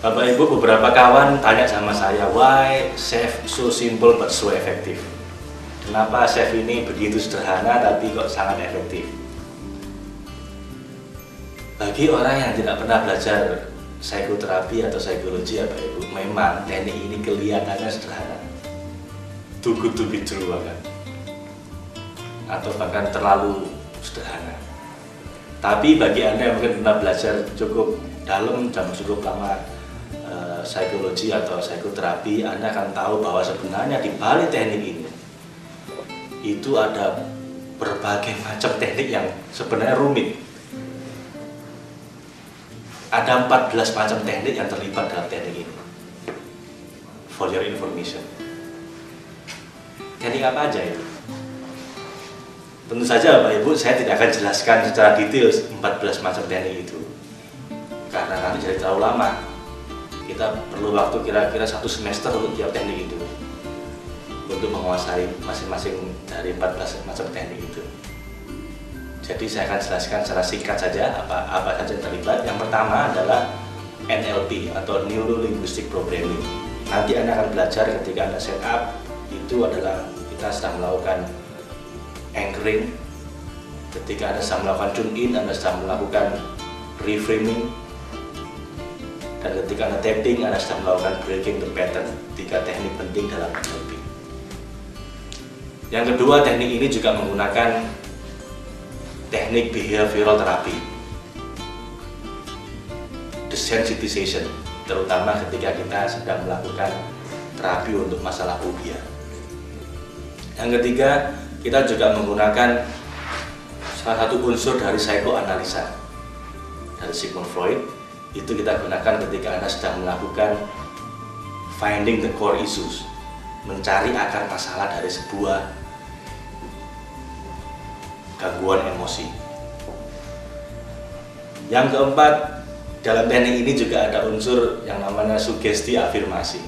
Bapak Ibu, beberapa kawan tanya sama saya, why chef so simple but so effective? Kenapa chef ini begitu sederhana tapi kok sangat efektif? Bagi orang yang tidak pernah belajar psikoterapi atau psikologi ya Bapak Ibu, memang teknik ini kelihatannya sederhana, too good to be true bahkan, atau bahkan terlalu sederhana. Tapi bagi Anda yang mungkin pernah belajar cukup dalam dan cukup lama psikologi atau psikoterapi, Anda akan tahu bahwa sebenarnya di balik teknik ini itu ada berbagai macam teknik yang sebenarnya rumit. Ada 14 macam teknik yang terlibat dalam teknik ini. For your information. Teknik apa aja itu? Tentu saja Bapak Ibu, saya tidak akan jelaskan secara detail 14 macam teknik itu, karena nanti jadi terlalu lama. Kita perlu waktu kira-kira 1 semester untuk tiap teknik itu, untuk menguasai masing-masing dari 14 macam teknik itu. Jadi saya akan jelaskan secara singkat saja apa saja yang terlibat. Yang pertama adalah NLP atau Neuro Linguistic Programming. Nanti Anda akan belajar ketika Anda set up, itu adalah kita sedang melakukan anchoring. Ketika Anda sedang melakukan tune in, Anda sedang melakukan reframing. Dan ketika Anda tapping, Anda sedang melakukan breaking the pattern. 3 teknik penting dalam NLP. Yang kedua, teknik ini juga menggunakan teknik behavioral therapy, desensitization, terutama ketika kita sedang melakukan terapi untuk masalah fobia. Yang ketiga, kita juga menggunakan salah satu unsur dari psikoanalisa dari Sigmund Freud. Itu kita gunakan ketika Anda sedang melakukan finding the core issues, mencari akar masalah dari sebuah gangguan emosi. Yang keempat, dalam teknik ini juga ada unsur yang namanya sugesti afirmasi.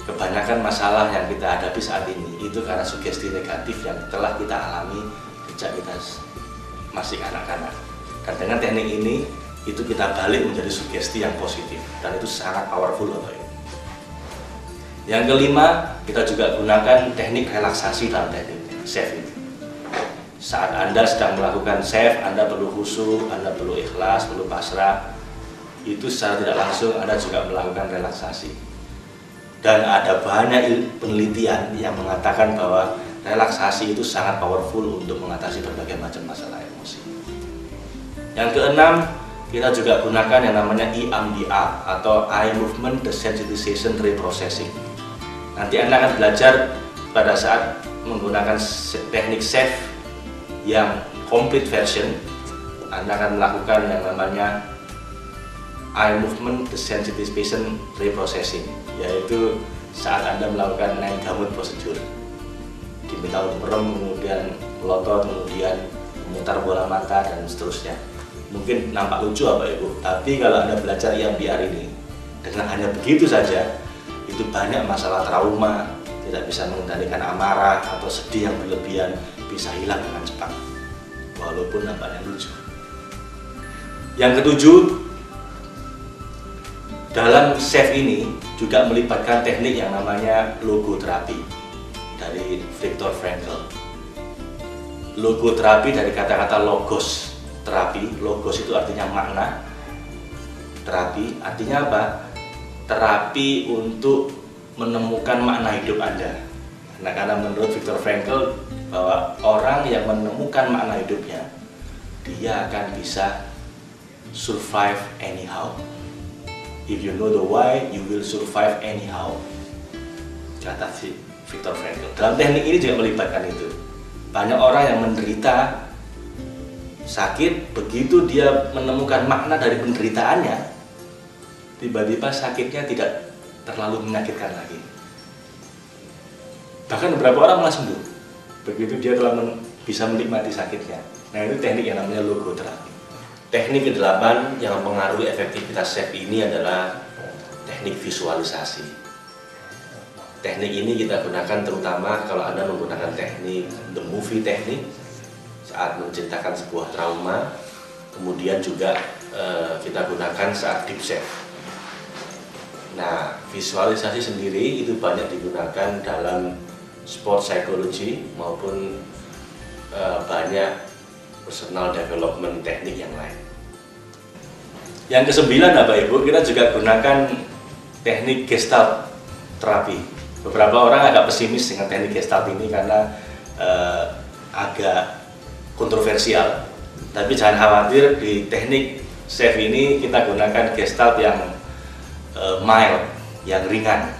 Kebanyakan masalah yang kita hadapi saat ini itu karena sugesti negatif yang telah kita alami sejak kita masih anak-anak. Dan dengan teknik ini, itu kita balik menjadi sugesti yang positif, dan itu sangat powerful Bapak Ibu. Yang kelima, kita juga gunakan teknik relaksasi dalam teknik chef ini. Saat Anda sedang melakukan chef, Anda perlu khusyuk, Anda perlu ikhlas, perlu pasrah. Itu secara tidak langsung Anda juga melakukan relaksasi. Dan ada banyak penelitian yang mengatakan bahwa relaksasi itu sangat powerful untuk mengatasi berbagai macam masalah emosi. Yang keenam, kita juga gunakan yang namanya EMDR atau Eye Movement Desensitization Reprocessing. Nanti Anda akan belajar pada saat menggunakan teknik chef yang complete version. Anda akan melakukan yang namanya Eye Movement Desensitization Reprocessing, yaitu saat Anda melakukan naik gamut prosedur, diminta untuk merem, kemudian melotot, kemudian memutar bola mata, dan seterusnya. Mungkin nampak lucu Bapak Ibu, tapi kalau Anda belajar EMDR ini dengan hanya begitu saja, itu banyak masalah trauma, tidak bisa mengendalikan amarah atau sedih yang berlebihan bisa hilang dengan cepat, walaupun nampaknya lucu. Yang ketujuh, dalam chef ini juga melibatkan teknik yang namanya logoterapi dari Viktor Frankl. Logoterapi dari kata-kata logos, terapi. Logos itu artinya makna, terapi artinya apa? Terapi untuk menemukan makna hidup Anda. Nah, karena menurut Viktor Frankl bahwa orang yang menemukan makna hidupnya, dia akan bisa survive anyhow. If you know the why, you will survive anyhow, kata si Viktor Frankl. Dalam teknik ini juga melibatkan itu. Banyak orang yang menderita sakit, begitu dia menemukan makna dari penderitaannya, tiba-tiba sakitnya tidak terlalu menyakitkan lagi. Bahkan beberapa orang malah sembuh begitu dia telah bisa menikmati sakitnya. Nah, itu teknik yang namanya logoterapi. Teknik ke-8 yang mempengaruhi efektivitas chef ini adalah teknik visualisasi. Teknik ini kita gunakan terutama kalau Anda menggunakan teknik the movie teknik saat menceritakan sebuah trauma, kemudian juga kita gunakan saat deep safe. Nah, visualisasi sendiri itu banyak digunakan dalam sport psychology maupun banyak personal development teknik yang lain. Yang kesembilan, Bapak Ibu, kita juga gunakan teknik gestalt terapi. Beberapa orang agak pesimis dengan teknik gestalt ini karena agak kontroversial. Tapi jangan khawatir, di teknik SAFE ini kita gunakan gestalt yang mild, yang ringan.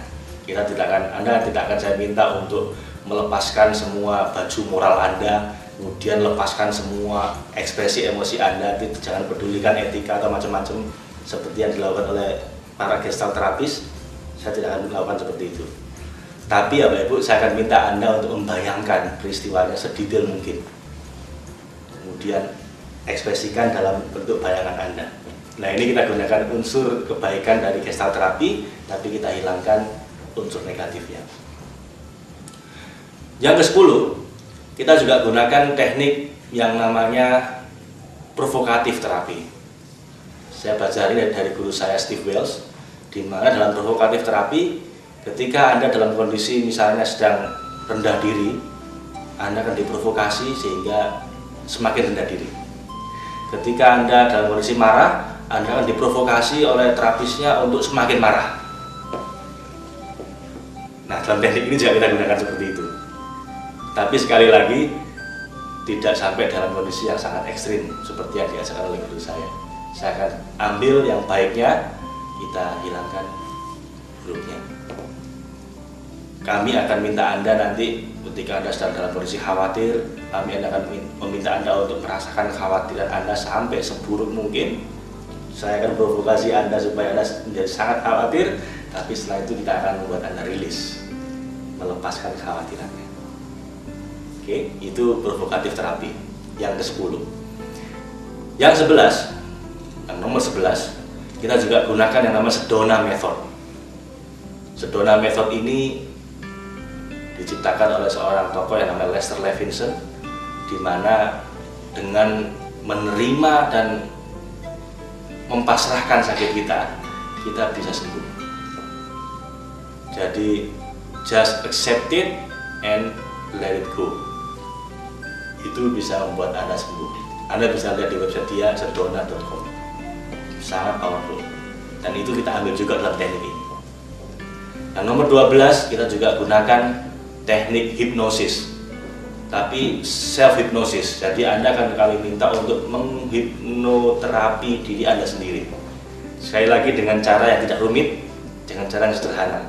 Anda tidak akan saya minta untuk melepaskan semua baju moral Anda, kemudian lepaskan semua ekspresi emosi Anda. Jangan pedulikan etika atau macam-macam seperti yang dilakukan oleh para gestalt terapis. Saya tidak akan melakukan seperti itu. Tapi ya Bapak Ibu, saya akan minta Anda untuk membayangkan peristiwanya sedetail mungkin, kemudian ekspresikan dalam bentuk bayangan Anda. Nah, ini kita gunakan unsur kebaikan dari gestalt terapi, tapi kita hilangkan unsur negatifnya. Yang ke-10, kita juga gunakan teknik yang namanya provokatif terapi. Saya pelajari dari guru saya Steve Wells, di mana dalam provokatif terapi, ketika Anda dalam kondisi misalnya sedang rendah diri, Anda akan diprovokasi sehingga semakin rendah diri. Ketika Anda dalam kondisi marah, Anda akan diprovokasi oleh terapisnya untuk semakin marah. Nah, dalam teknik ini juga kita gunakan seperti itu. Tapi sekali lagi, tidak sampai dalam kondisi yang sangat ekstrim seperti yang diajarkan oleh guru saya. Saya akan ambil yang baiknya, kita hilangkan buruknya. Kami akan minta Anda nanti ketika Anda sedang dalam kondisi khawatir, kami akan meminta Anda untuk merasakan kekhawatiran Anda sampai seburuk mungkin. Saya akan provokasi Anda supaya Anda menjadi sangat khawatir, tapi setelah itu kita akan membuat Anda rilis, melepaskan kekhawatirannya. Oke, itu provokatif terapi yang ke-10. Yang 11, yang nomor 11, kita juga gunakan yang namanya Sedona Method. Sedona Method ini diciptakan oleh seorang tokoh yang namanya Lester Levinson, di mana dengan menerima dan mempasrahkan sakit kita bisa sembuh. Jadi just accept it and let it go. Itu bisa membuat Anda sembuh. Anda bisa lihat di website dia, sedona.com. Sangat powerful. Dan itu kita ambil juga dalam teknik ini. Nah, nomor 12, kita juga gunakan teknik hipnosis. Tapi self-hipnosis. Jadi Anda akan kami minta untuk menghipnoterapi diri Anda sendiri. Sekali lagi dengan cara yang tidak rumit, dengan cara yang sederhana.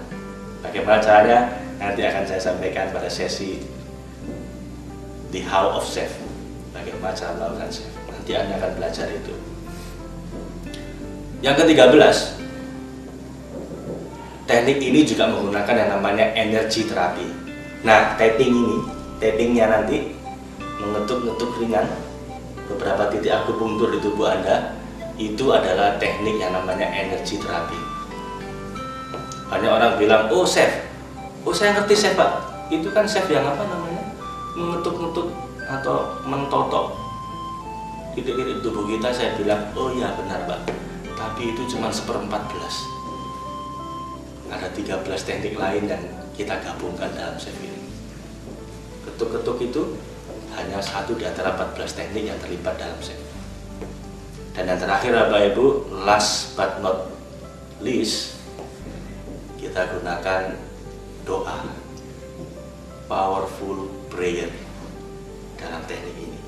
Bagaimana caranya? Nanti akan saya sampaikan pada sesi The How of SAFE. Bagaimana cara melakukan SAFE. Nanti Anda akan belajar itu. Yang ke-13, teknik ini juga menggunakan yang namanya energi terapi. Nah, tappingnya nanti mengetuk-ngetuk ringan beberapa titik akupunktur di tubuh Anda, itu adalah teknik yang namanya energi terapi. Banyak orang bilang, oh SAFE, oh saya ngerti SAFE Pak, itu kan SAFE yang apa namanya, mengetuk-ngetuk atau mentotok titik-titik tubuh kita. Saya bilang, oh iya benar Pak, tapi itu cuma 1/14. Ada 13 teknik lain yang kita gabungkan dalam SAFE ini. Ketuk-ketuk itu hanya satu di antara 14 teknik yang terlibat dalam SAFE. Dan yang terakhir Bapak Ibu, last but not least, kita gunakan doa, powerful prayer dalam teknik ini.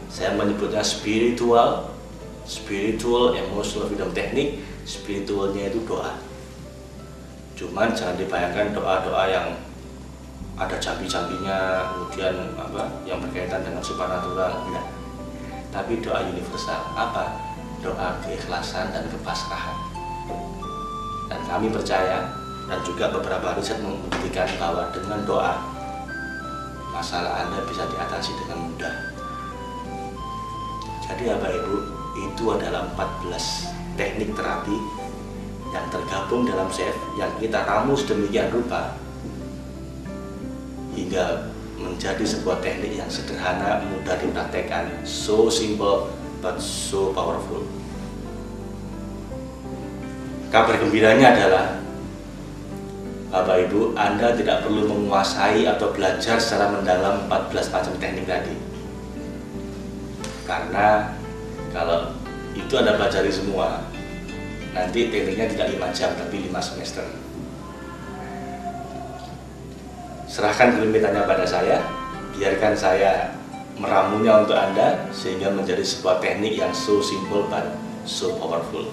Saya menyebutnya spiritual emotional freedom technique. Spiritualnya itu doa. Cuman jangan dibayangkan doa-doa yang ada jambi-jambinya, kemudian yang berkaitan dengan supernatural, enggak. Tapi doa universal. Apa? Doa keikhlasan dan kepasrahan. Dan kami percaya, dan juga beberapa riset membuktikan bahwa dengan doa, masalah Anda bisa diatasi dengan mudah. Jadi Bapak Ibu, itu adalah 14 teknik terapi yang tergabung dalam SAFE yang kita ramu sedemikian rupa hingga menjadi sebuah teknik yang sederhana, mudah dipraktekkan, so simple but so powerful. Kabar gembiranya adalah Bapak Ibu, Anda tidak perlu menguasai atau belajar secara mendalam 14 macam teknik tadi. Karena kalau itu Anda pelajari semua, nanti tekniknya tidak 5 jam tapi 5 semester. Serahkan kelimitannya pada saya, biarkan saya meramunya untuk Anda sehingga menjadi sebuah teknik yang so simple but so powerful.